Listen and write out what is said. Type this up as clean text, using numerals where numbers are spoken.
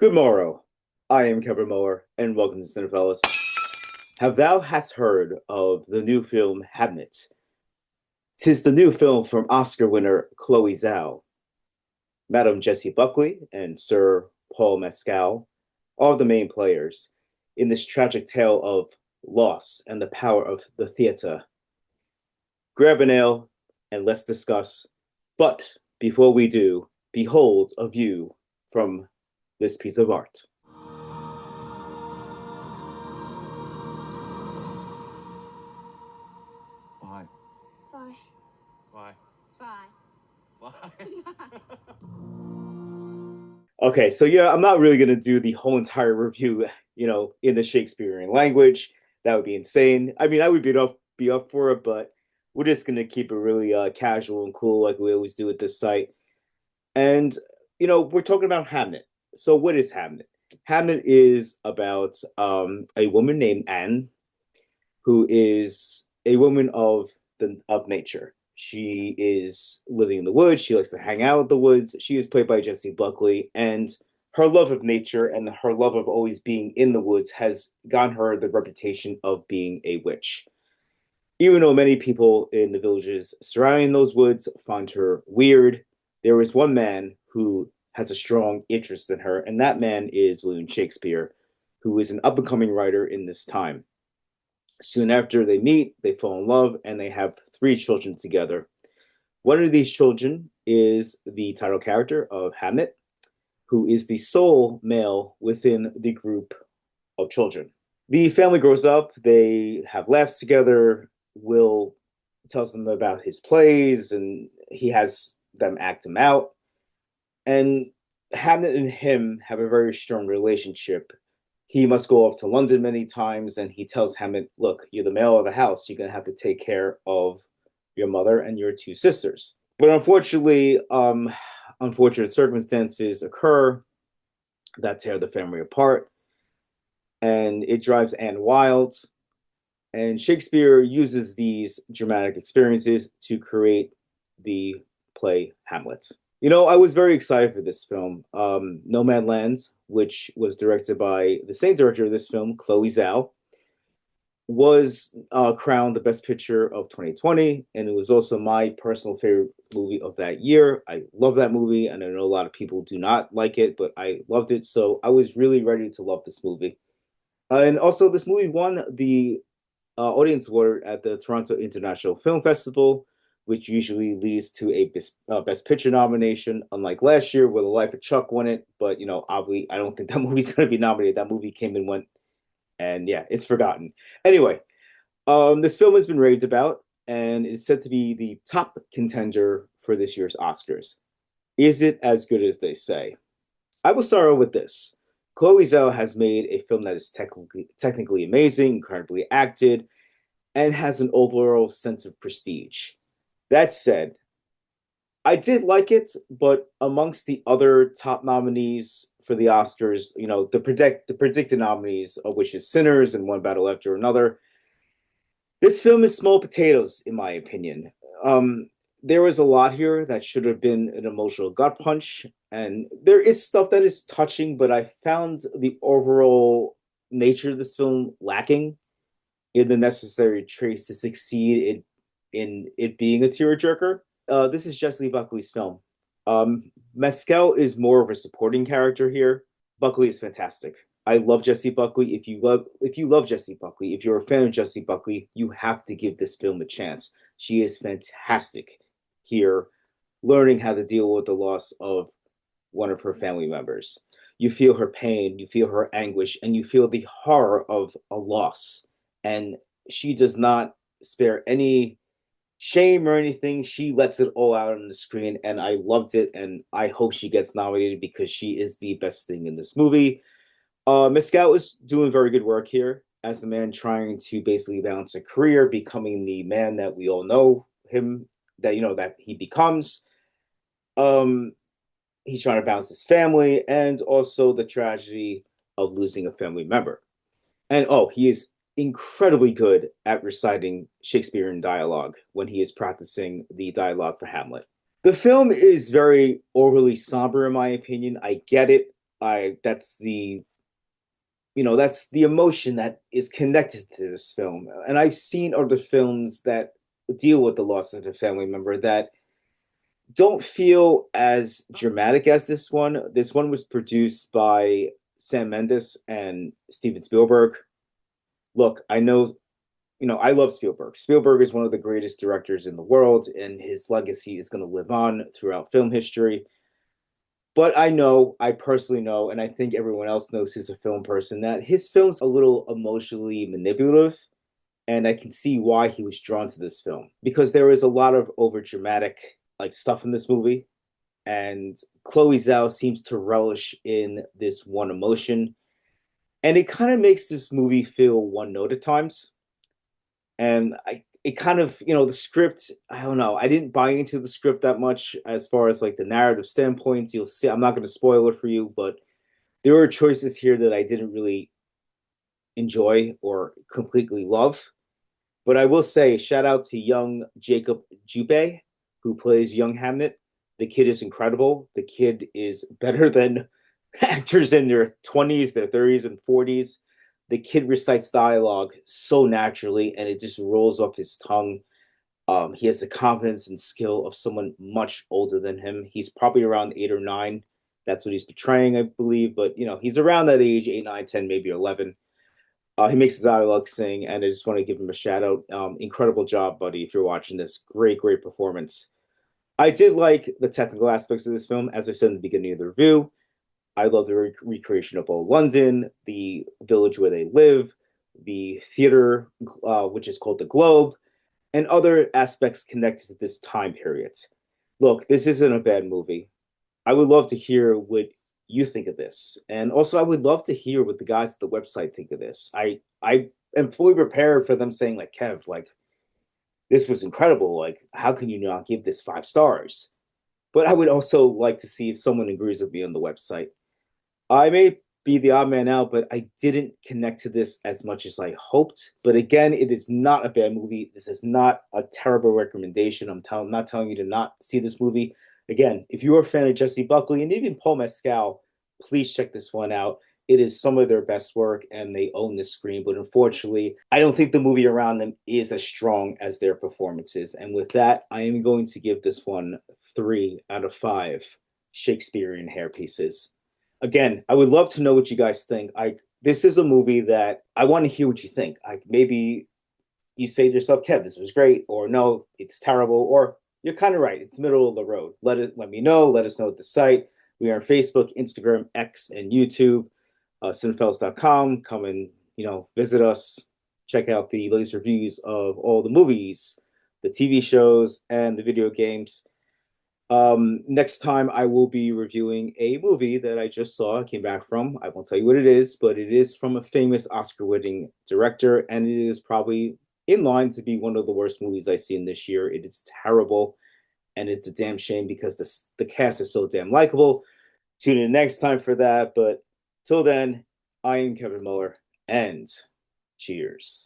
Good morrow. I am Kevin Moore, and welcome to Cinephellas. Have thou hast heard of the new film Hamnet? Tis the new film from Oscar winner Chloé Zhao. Madam Jessie Buckley and Sir Paul Mescal are the main players in this tragic tale of loss and the power of the theater. Grab an ale and let's discuss. But before we do, behold a view from this piece of art. Why? Bye. Why? Bye. Why? Okay, so yeah, I'm not really gonna do the whole entire review, in the Shakespearean language. That would be insane. I mean, I would be up for it, but we're just gonna keep it really casual and cool, like we always do at this site. And we're talking about Hamnet. So what is Hamnet? Hamnet is about a woman named Anne, who is a woman of nature. She is living in the woods. She likes to hang out in the woods. She is played by Jessie Buckley, and her love of nature and her love of always being in the woods has gotten her the reputation of being a witch. Even though many people in the villages surrounding those woods find her weird, there is one man who has a strong interest in her, and that man is William Shakespeare, who is an up and coming writer in this time. Soon after they meet, they fall in love, and they have three children together. One of these children is the title character of Hamnet, who is the sole male within the group of children. The family grows up, they have laughs together. Will tells them about his plays, and he has them act him out. And Hamnet and him have a very strong relationship. He must go off to London many times, and he tells Hamnet, look, you're the male of the house. You're going to have to take care of your mother and your two sisters. But unfortunately, unfortunate circumstances occur that tear the family apart, and it drives Anne wild. And Shakespeare uses these dramatic experiences to create the play Hamlet. I was very excited for this film. Nomadland, which was directed by the same director of this film, Chloé Zhao, was crowned the Best Picture of 2020, and it was also my personal favorite movie of that year. I love that movie, and I know a lot of people do not like it, but I loved it, so I was really ready to love this movie. And also, this movie won the audience award at the Toronto International Film Festival, which usually leads to a Best Picture nomination, unlike last year where The Life of Chuck won it. But, obviously, I don't think that movie's going to be nominated. That movie came and went, and yeah, it's forgotten. Anyway, this film has been raved about, and it's said to be the top contender for this year's Oscars. Is it as good as they say? I will start out with this. Chloé Zhao has made a film that is technically amazing, incredibly acted, and has an overall sense of prestige. That said, I did like it, but amongst the other top nominees for the Oscars, the predicted nominees, of which is Sinners and One Battle After Another, this film is small potatoes, in my opinion. There was a lot here that should have been an emotional gut punch, and there is stuff that is touching, but I found the overall nature of this film lacking in the necessary traits to succeed in it being a tearjerker. This is Jessie Buckley's film. Mescal is more of a supporting character here. Buckley is fantastic. I love Jessie Buckley. If you love Jessie Buckley, if you're a fan of Jessie Buckley, you have to give this film a chance. She is fantastic here, learning how to deal with the loss of one of her family members. You feel her pain, you feel her anguish, and you feel the horror of a loss. And she does not spare any shame or anything. She lets it all out on the screen, and I loved it, and I hope she gets nominated because she is the best thing in this movie. Mescal is doing very good work here as a man trying to basically balance a career, becoming the man that we all know him, that he becomes. He's trying to balance his family and also the tragedy of losing a family member. And he is incredibly good at reciting Shakespearean dialogue when he is practicing the dialogue for Hamlet. The film is very overly somber, in my opinion. I get it. I that's the that's the emotion that is connected to this film. And I've seen other films that deal with the loss of a family member that don't feel as dramatic as this one. This one was produced by Sam Mendes and Steven Spielberg. Look, I know, I love Spielberg. Spielberg is one of the greatest directors in the world, and his legacy is going to live on throughout film history. But I personally know, and I think everyone else knows who's a film person, that his film's a little emotionally manipulative. And I can see why he was drawn to this film because there is a lot of over dramatic like stuff in this movie. And Chloe Zhao seems to relish in this one emotion. And it kind of makes this movie feel one note at times. And it kind of, the script, I don't know, I didn't buy into the script that much as far as like the narrative standpoints. You'll see, I'm not going to spoil it for you, but there were choices here that I didn't really enjoy or completely love. But I will say, shout out to young Jacob Jubei, who plays young Hamnet. The kid is incredible. The kid is better than actors in their 20s, their 30s, and 40s. The kid recites dialogue so naturally, and it just rolls off his tongue. He has the confidence and skill of someone much older than him. He's probably around 8 or 9. That's what he's portraying, I believe. But, he's around that age, 8, 9, 10, maybe 11. He makes the dialogue sing, and I just want to give him a shout out. Incredible job, buddy. If you're watching this, great, great performance. I did like the technical aspects of this film, as I said in the beginning of the review. I love the recreation of old London, the village where they live, the theater, which is called the Globe, and other aspects connected to this time period. Look, this isn't a bad movie. I would love to hear what you think of this. And also I would love to hear what the guys at the website think of this. I am fully prepared for them saying like, Kev, like this was incredible. Like, how can you not give this 5 stars? But I would also like to see if someone agrees with me on the website. I may be the odd man out, but I didn't connect to this as much as I hoped. But again, it is not a bad movie. This is not a terrible recommendation. Not telling you to not see this movie. Again, if you're a fan of Jessie Buckley and even Paul Mescal, please check this one out. It is some of their best work, and they own the screen. But unfortunately, I don't think the movie around them is as strong as their performances. And with that, I am going to give this one 3 out of 5 Shakespearean hairpieces. Again, I would love to know what you guys think. This is a movie that I want to hear what you think. Maybe you say to yourself, Kev, this was great, or no, it's terrible, or you're kind of right. It's middle of the road. Let me know. Let us know at the site. We are on Facebook, Instagram, X, and YouTube. Cinephellas.com. Come and visit us. Check out the latest reviews of all the movies, the TV shows, and the video games. Next time I will be reviewing a movie that I just saw, came back from. I won't tell you what it is, but it is from a famous Oscar-winning director, and it is probably in line to be one of the worst movies I've seen this year. It is terrible, and it's a damn shame because the cast is so damn likable. Tune in next time for that, but till then, I am Kevin Muller, and cheers.